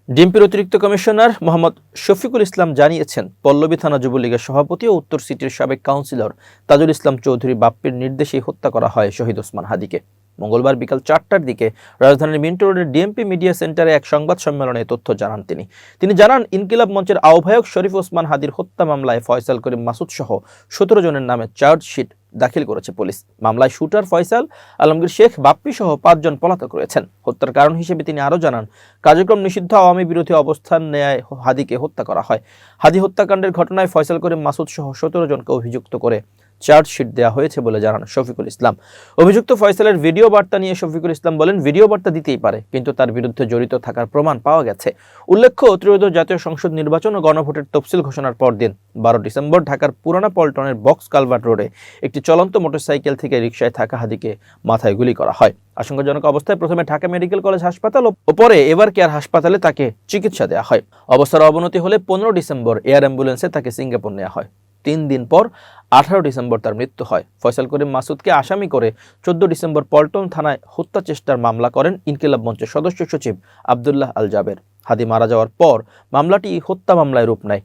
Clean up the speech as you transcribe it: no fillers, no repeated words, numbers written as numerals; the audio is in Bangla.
ডিএমপির অতিরিক্ত কমিশনার মোহাম্মদ শফিকুল ইসলাম জানিয়েছেন, পল্লবী থানা যুবলীগের সভাপতি ও উত্তর সিটির সাবেক কাউন্সিলর তাজুল ইসলাম চৌধুরী বাপ্পির নির্দেশেই হত্যা করা হয় শহীদ ওসমান হাদিকে। মঙ্গলবার বিকাল 4টার দিকে রাজধানীর মিন্টো রোডের ডিএমপি মিডিয়া সেন্টারে এক সংবাদ সম্মেলনে তথ্য জানান তিনি জানান, ইনকিলাব মঞ্চের আহ্বায়ক শরীফ ওসমান হাদির হত্যা মামলায় ফয়সাল করিম মাসুদ সহ 17 জনের নামে চার্জশিট দাখিল করেছে পুলিশ। মামলায় শুটার ফয়সাল, আলমগীর শেখ, বাপ্পি সহ 5 জন পলাতক রয়েছেন। হত্যার কারণ হিসেবে তিনি আরও জানান, কার্যক্রম নিষিদ্ধ আওয়ামী বিরোধী অবস্থান নেয় হাদিকে হত্যা করা হয়। হাদি হত্যাকাণ্ডের ঘটনায় ফয়সাল করিম মাসুদ সহ 17 জনকে অভিযুক্ত করে চার্জশিট দেওয়া হয়েছে বলে জানান শফিকুল ইসলাম। অভিযুক্ত ফয়সালের ভিডিও বার্তা নিয়ে শফিকুল ইসলাম বলেন, ভিডিও বার্তা দিতেই পারে, কিন্তু তার বিরুদ্ধে জড়িত থাকার প্রমাণ পাওয়া গেছে। উল্লেখ্য, ত্রয়োদশ জাতীয় সংসদ নির্বাচন ও গণভোটের তফসিল ঘোষণার পরদিন 12 ডিসেম্বর ঢাকার পুরানা পল্টনের বক্স কালভার্ট রোডে একটি চলন্ত মোটরসাইকেল থেকে রিকশায় থাকা হাদিকে মাথায় গুলি করা হয়। আশঙ্কাজনক অবস্থায় প্রথমে ঢাকা মেডিকেল কলেজ হাসপাতাল ও পরে এভার কেয়ার হাসপাতালে তাকে চিকিৎসা দেওয়া হয়। অবস্থার অবনতি হলে 15 ডিসেম্বর এয়ার অ্যাম্বুলেন্সে তাকে সিঙ্গাপুর নেওয়া হয়। 3 দিন পর 18 ডিসেম্বর তার মৃত্যু হয়। ফয়সাল করিম মাসুদকে আসামি করে 14 ডিসেম্বর পল্টন থানায় হত্যা চেষ্টার মামলা করেন ইনকিলাব মঞ্চের সদস্য সচিব আব্দুল্লাহ আল জাবের। হাদি মারা যাওয়ার পর মামলাটি হত্যা মামলায় রূপ নেয়।